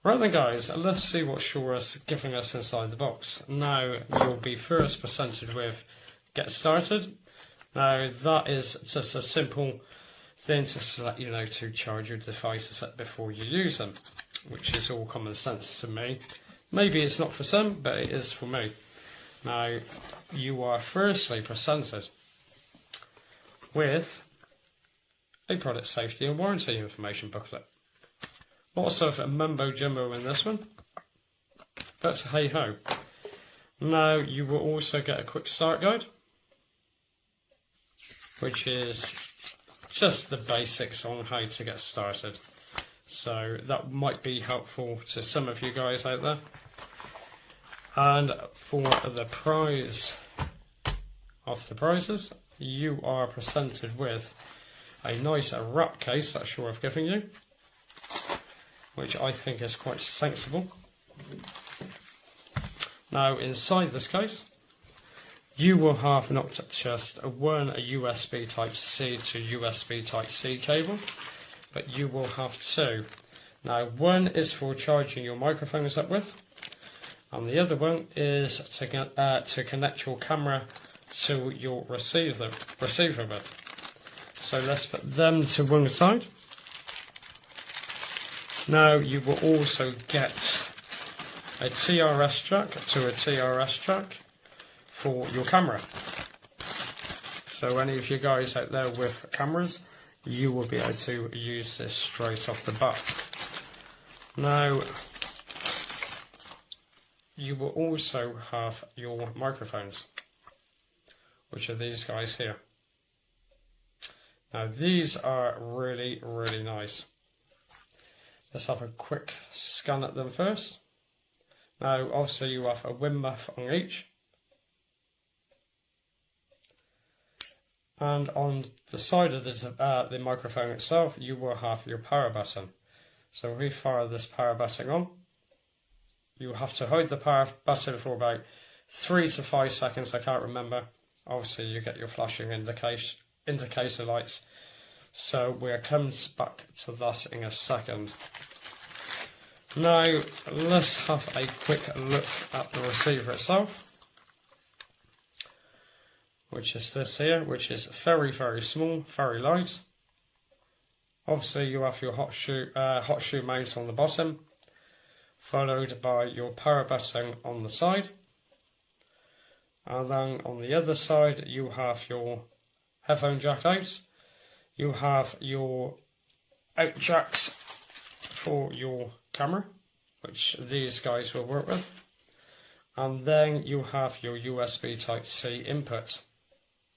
Right then guys, let's see what Shure is giving us inside the box. Now you'll be first presented with Get Started. Now that is just a simple thing to let you know to charge your devices before you use them, which is all common sense to me. Maybe it's not for some, but it is for me. Now you are firstly presented with a product safety and warranty information booklet. Lots of mumbo jumbo in this one, but hey ho. Now you will also get a quick start guide, which is just the basics on how to get started. So that might be helpful to some of you guys out there. And for the prize of the prizes, you are presented with a nice wrap case that Shure have given you, which I think is quite sensible. Now inside this case, you will have not just one USB Type-C to USB Type-C cable, but you will have two. Now one is for charging your microphones up with, and the other one is to connect your camera to your receiver with. So let's put them to one side. Now you will also get a TRS jack to a TRS jack for your camera. So any of you guys out there with cameras, you will be able to use this straight off the bat. Now you will also have your microphones, which are these guys here. Now these are really, really nice. Let's have a quick scan at them first. Now obviously you have a win muff on each. And on the side of the microphone itself, you will have your power button. So if we fire this power button on, you have to hold the power button for about 3 to 5 seconds, I can't remember. Obviously you get your flashing indicator lights. So we'll come back to that in a second. Now let's have a quick look at the receiver itself, which is this here, which is very, very small, very light. Obviously you have your hot shoe mount on the bottom, followed by your power button on the side. And then on the other side you have your headphone jack out. You have your out jacks for your camera, which these guys will work with. And then you have your USB Type-C input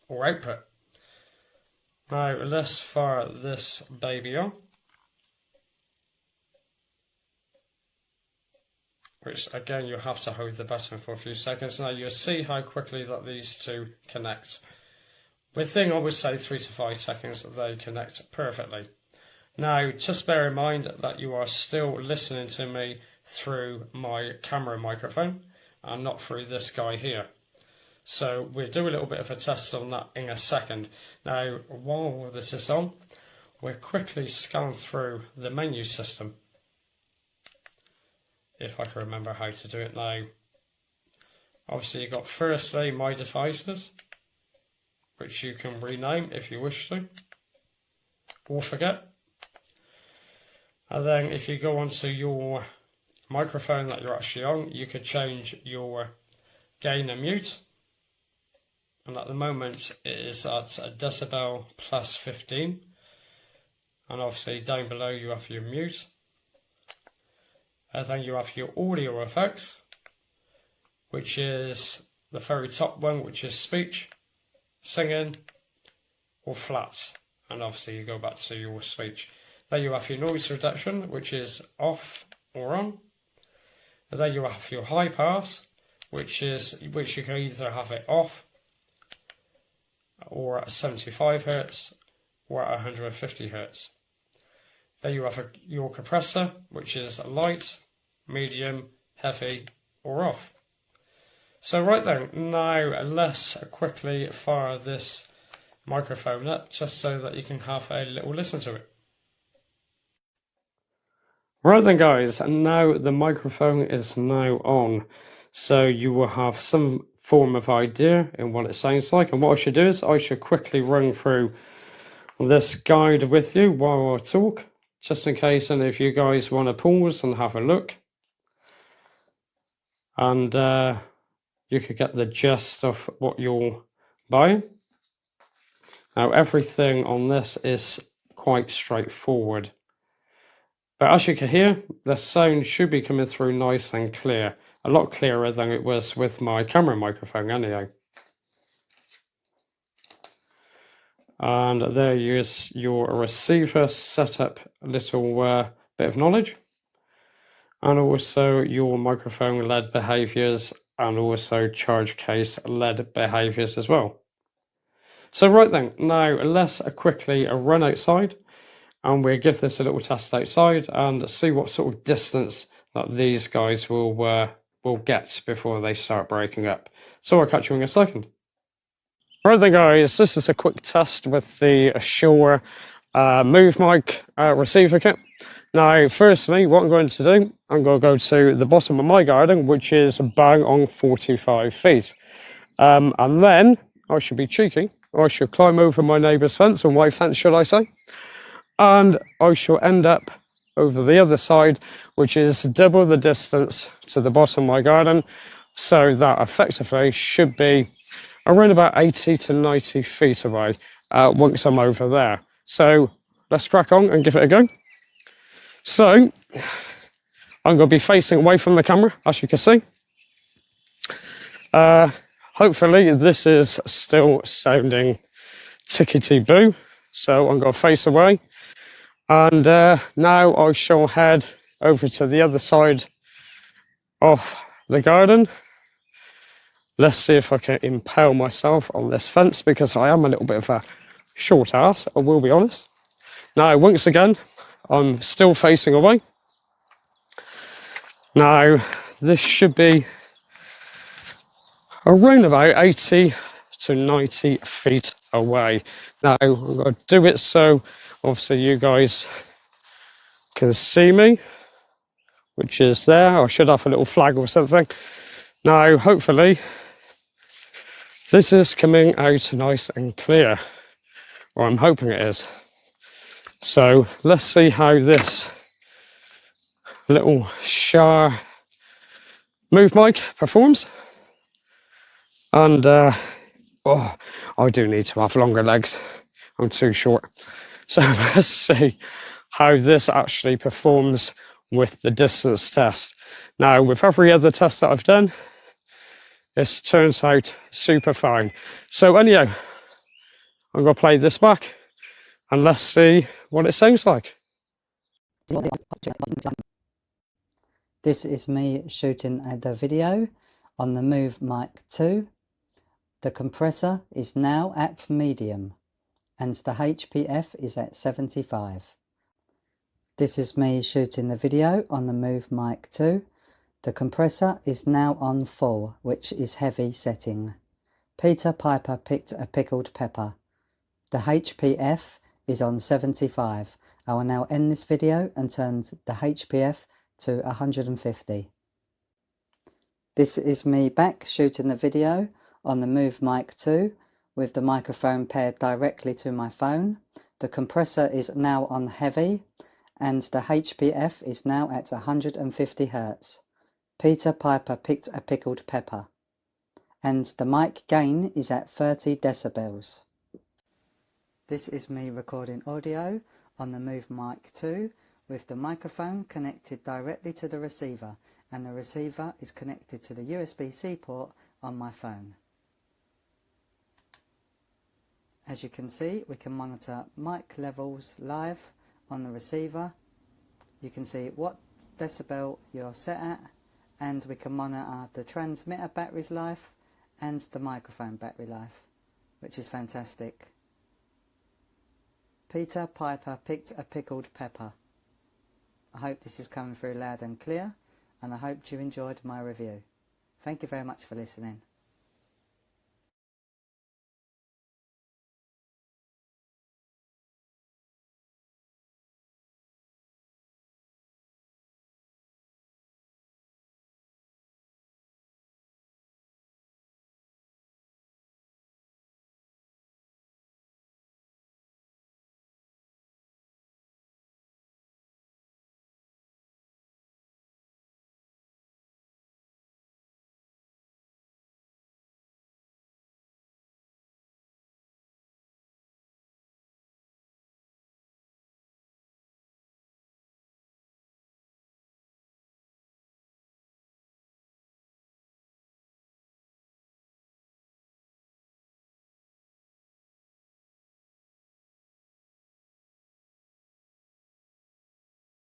or output. Now let's fire this baby on, which again you have to hold the button for a few seconds. Now you'll see how quickly that these two connect. Within, I would say, 3 to 5 seconds, they connect perfectly. Now, just bear in mind that you are still listening to me through my camera microphone and not through this guy here. So we'll do a little bit of a test on that in a second. Now, while this is on, we'll quickly scan through the menu system, if I can remember how to do it now. Obviously, you've got firstly My Devices, which you can rename if you wish to, or forget. And then if you go onto your microphone that you're actually on, you could change your gain and mute. And at the moment it is at a decibel plus 15. And obviously down below you have your mute. And then you have your audio effects, which is the very top one, which is speech, singing, or flat. And obviously you go back to your speech. Then you have your noise reduction, which is off or on. And then you have your high pass, which you can either have it off or at 75 Hz or at 150 Hz. Then you have your compressor, which is light, medium, heavy, or off. So right then, now let's quickly fire this microphone up just so that you can have a little listen to it. Right then guys, and now the microphone is now on, so you will have some form of idea in what it sounds like. And what I should do is I should quickly run through this guide with you while I talk, just in case any of you guys want to pause and have a look, and you could get the gist of what you're buying. Now everything on this is quite straightforward. But as you can hear, the sound should be coming through nice and clear. A lot clearer than it was with my camera microphone anyhow. And there is your receiver setup little bit of knowledge. And also your microphone LED behaviors and also charge case LED behaviors as well. So right then, now let's quickly run outside. And we'll give this a little test outside and see what sort of distance that these guys will get before they start breaking up. So I'll catch you in a second. Right then guys, this is a quick test with the Shure MoveMic-Receiver kit. Now firstly, what I'm going to do, I'm going to go to the bottom of my garden, which is bang on 45 feet. And then I should be cheeky, I should climb over my neighbour's fence, or my fence should I say. And I shall end up over the other side, which is double the distance to the bottom of my garden. So that effectively should be around about 80 to 90 feet away once I'm over there. So let's crack on and give it a go. So I'm going to be facing away from the camera, as you can see. Hopefully this is still sounding tickety-boo. So I'm going to face away. And now I shall head over to the other side of the garden. Let's see if I can impale myself on this fence, because I am a little bit of a short ass, I will be honest. Now, once again, I'm still facing away. Now, this should be around about 80 to 90 feet away. Now, I'm going to do it so obviously you guys can see me, which is there. I should have a little flag or something. Now, hopefully, this is coming out nice and clear, or I'm hoping it is. So let's see how this little Shure MoveMic performs. And oh, I do need to have longer legs. I'm too short. So let's see how this actually performs with the distance test. Now, with every other test that I've done, this turns out super fine. So anyhow, I'm going to play this back and let's see what it sounds like. This is me shooting the video on the MoveMic-2. The compressor is now at medium and the HPF is at 75. This is me shooting the video on the MoveMic-2. The compressor is now on full, which is heavy setting. Peter Piper picked a pickled pepper. The HPF is on 75. I will now end this video and turn the HPF to 150. This is me back shooting the video on the MoveMic-2 with the microphone paired directly to my phone. The compressor is now on heavy and the HPF is now at 150 Hz. Peter Piper picked a pickled pepper. And the mic gain is at 30 decibels. This is me recording audio on the MoveMic-2 with the microphone connected directly to the receiver, and the receiver is connected to the USB-C port on my phone. As you can see, we can monitor mic levels live on the receiver. You can see what decibel you're set at, and we can monitor the transmitter battery's life and the microphone battery life, which is fantastic. Peter Piper picked a pickled pepper. I hope this is coming through loud and clear, and I hope you enjoyed my review. Thank you very much for listening.